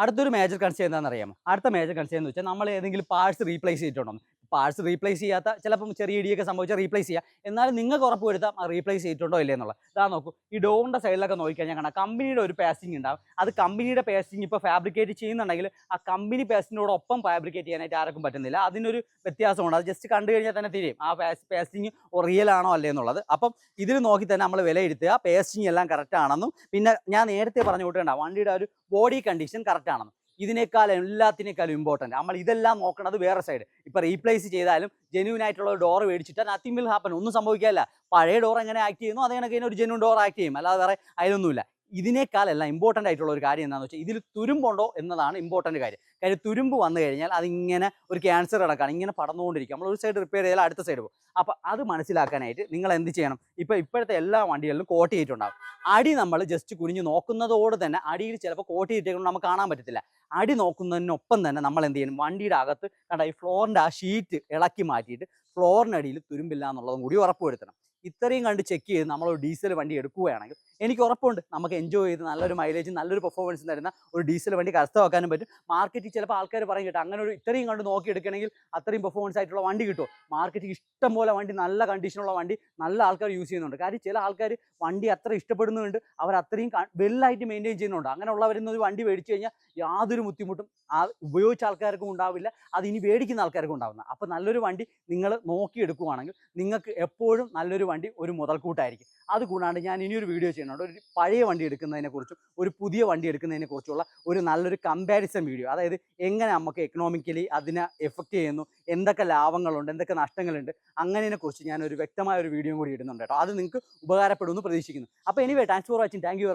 അടുത്തൊരു മേജർ കൺസേൺ എന്താണെന്ന് അറിയാമോ? അടുത്ത മേജർ കൺസേൺ എന്ന് വെച്ചാൽ നമ്മൾ ഏതെങ്കിലും പാർട്സ് റീപ്ലേസ് ചെയ്തിട്ടുണ്ടോ. പാർട്സ് റീപ്ലേസ് ചെയ്യാത്ത, ചിലപ്പം ചെറിയ ഇടിയൊക്കെ സംഭവിച്ചാൽ റീപ്ലേസ് ചെയ്യാം. എന്നാലും നിങ്ങൾക്ക് ഉറപ്പ് വരുത്താം ആ റീപ്ലേസ് ചെയ്തിട്ടുണ്ടോ ഇല്ലേ എന്നുള്ളത്. ഇതാ നോക്കൂ, ഈ ഡോറിൻ്റെ സൈഡിലൊക്കെ നോക്കിക്കഴിഞ്ഞാൽ കാണാം കമ്പനിയുടെ ഒരു പേസ്റ്റിംഗ് ഉണ്ടാവും. അത് കമ്പനിയുടെ പേസ്റ്റിംഗ് ഇപ്പോൾ ഫാബ്രിക്കേറ്റ് ചെയ്യുന്നുണ്ടെങ്കിൽ ആ കമ്പനി പേസ്റ്റിനോടൊപ്പം ഫാബ്രിക്കേറ്റ് ചെയ്യാനായിട്ട് ആർക്കും പറ്റുന്നില്ല. അതിനൊരു വ്യത്യാസമുണ്ട്. അത് ജസ്റ്റ് കണ്ടു കഴിഞ്ഞാൽ തന്നെ തിരിയും ആ പേസ്റ്റിംഗ് റിയൽ ആണോ അല്ലേ എന്നുള്ളത്. അപ്പം ഇതിൽ നോക്കി തന്നെ നമ്മൾ വിലയിരുത്തുക പേസ്റ്റിംഗ് എല്ലാം കറക്റ്റ് ആണെന്നും, പിന്നെ ഞാൻ നേരത്തെ പറഞ്ഞു വിട്ടേണ്ട വണ്ടിയുടെ ഒരു ബോഡി കണ്ടീഷൻ കറക്റ്റ് ആണെന്നും. ഇതിനേക്കാളും എല്ലാത്തിനേക്കാളും ഇമ്പോർട്ടൻറ്റ് നമ്മൾ ഇതെല്ലാം നോക്കുന്നത് വേറെ സൈഡ്. ഇപ്പോൾ റീപ്ലേസ് ചെയ്താലും ജെന്യൂൻ ആയിട്ടുള്ള ഒരു ഡോർ മേടിച്ചിട്ട് നത്തിങ് വിൽ ഹാപ്പൻ, ഒന്നും സംഭവിക്കാനില്ല. പഴയ ഡോർ എങ്ങനെ ആക്ട് ചെയ്യുന്നു അതേ കണക്ക് ഒരു ജെന്യൂൻ ഡോർ ആക്ട് ചെയ്യും, അല്ലാതെ വേറെ അതിലൊന്നുമില്ല. ഇതിനേക്കാളെല്ലാം ഇമ്പോർട്ടൻ്റ് ആയിട്ടുള്ള ഒരു കാര്യം എന്താണെന്ന് വെച്ചാൽ ഇതിൽ തുരുമ്പുണ്ടോ എന്നതാണ് ഇമ്പോർട്ടൻ്റ് കാര്യം. കാര്യം തുരുമ്പ് വന്നു കഴിഞ്ഞാൽ അതിങ്ങനെ ഒരു ക്യാൻസർ കിടക്കാണ്, ഇങ്ങനെ പടർന്നുകൊണ്ടിരിക്കും. നമ്മൾ ഒരു സൈഡ് റിപ്പയർ ചെയ്താൽ അടുത്ത സൈഡ് പോകും. അപ്പോൾ അത് മനസ്സിലാക്കാനായിട്ട് നിങ്ങൾ എന്ത് ചെയ്യണം? ഇപ്പോഴത്തെ എല്ലാ വണ്ടികളിലും കോട്ട് ചെയ്തിട്ടുണ്ടാകും. അടി നമ്മൾ ജസ്റ്റ് കുനിഞ്ഞ് നോക്കുന്നതോട് തന്നെ അടിയിൽ ചിലപ്പോൾ കോട്ട് ചെയ്തിട്ടേക്കൊണ്ട് നമുക്ക് കാണാൻ പറ്റത്തില്ല. അടി നോക്കുന്നതിനൊപ്പം തന്നെ നമ്മൾ എന്ത് ചെയ്യണം? വണ്ടിയുടെ അകത്ത് കണ്ട ഈ ഫ്ലോറിൻ്റെ ആ ഷീറ്റ് ഇളക്കി മാറ്റിയിട്ട് ഫ്ലോറിനടിയിൽ തുരുമ്പില്ല എന്നുള്ളതും കൂടി ഉറപ്പുവരുത്തണം. ഇത്രയും കണ്ട് ചെക്ക് ചെയ്ത് നമ്മളൊരു ഡീസൽ വണ്ടി എടുക്കുകയാണെങ്കിൽ എനിക്ക് ഉറപ്പുണ്ട് നമുക്ക് എൻജോയ് ചെയ്ത് നല്ലൊരു മൈലേജ് നല്ലൊരു പെർഫോമൻസ് തരുന്ന ഒരു ഡീസൽ വണ്ടി കരസ്ഥമാക്കാനും പറ്റും. മാർക്കറ്റിൽ ചിലപ്പോൾ ആൾക്കാർ പറയും കേട്ടോ, അങ്ങനെ ഒരു ഇത്രയും കണ്ട് നോക്കി എടുക്കണമെങ്കിൽ അത്രയും പെർഫോമൻസ് ആയിട്ടുള്ള വണ്ടി കിട്ടും. മാർക്കറ്റിൽ ഇഷ്ടം പോലെ വണ്ടി, നല്ല കണ്ടീഷനുള്ള വണ്ടി നല്ല ആൾക്കാർ യൂസ് ചെയ്യുന്നുണ്ട്. കാര്യം ചില ആൾക്കാർ വണ്ടി അത്ര ഇഷ്ടപ്പെടുന്നുണ്ട്, അവർ അത്രയും വെല്ലായിട്ട് മെയിൻറ്റെയിൻ ചെയ്യുന്നുണ്ട്. അങ്ങനെയുള്ളവരിൽ ഒരു വണ്ടി മേടിച്ചു കഴിഞ്ഞാൽ യാതൊരു ബുദ്ധിമുട്ടും ആ ഉപയോഗിച്ച ആൾക്കാർക്കും ഉണ്ടാവില്ല, അത് ഇനി മേടിക്കുന്ന ആൾക്കാർക്കും ഉണ്ടാവുന്ന. അപ്പോൾ നല്ലൊരു വണ്ടി നിങ്ങൾ നോക്കിയെടുക്കുകയാണെങ്കിൽ നിങ്ങൾക്ക് എപ്പോഴും നല്ലൊരു വണ്ടി ഒരു മുതൽക്കൂട്ടായിരിക്കും. അതുകൂടാണ്ട് ഞാൻ ഇനിയൊരു വീഡിയോ ചെയ്യുന്നുണ്ട്, ഒരു പഴയ വണ്ടി എടുക്കുന്നതിനെക്കുറിച്ചും ഒരു പുതിയ വണ്ടി എടുക്കുന്നതിനെക്കുറിച്ചുള്ള ഒരു നല്ലൊരു കമ്പാരിസൺ വീഡിയോ. അതായത് എങ്ങനെ നമുക്ക് എക്കണോമിക്കലി അതിനെ എഫക്റ്റ് ചെയ്യുന്നു, എന്തൊക്കെ ലാഭങ്ങളുണ്ട്, എന്തൊക്കെ നഷ്ടങ്ങളുണ്ട്, അങ്ങനെയെക്കുറിച്ച് ഞാനൊരു വ്യക്തമായ ഒരു വീഡിയോ കൂടി ഇടുന്നുണ്ട് കേട്ടോ. അത് നിങ്ങൾക്ക് ഉപകാരപ്പെടുമെന്ന് പ്രതീക്ഷിക്കുന്നു. അപ്പോൾ anyway, thanks for watching. Thank you very much.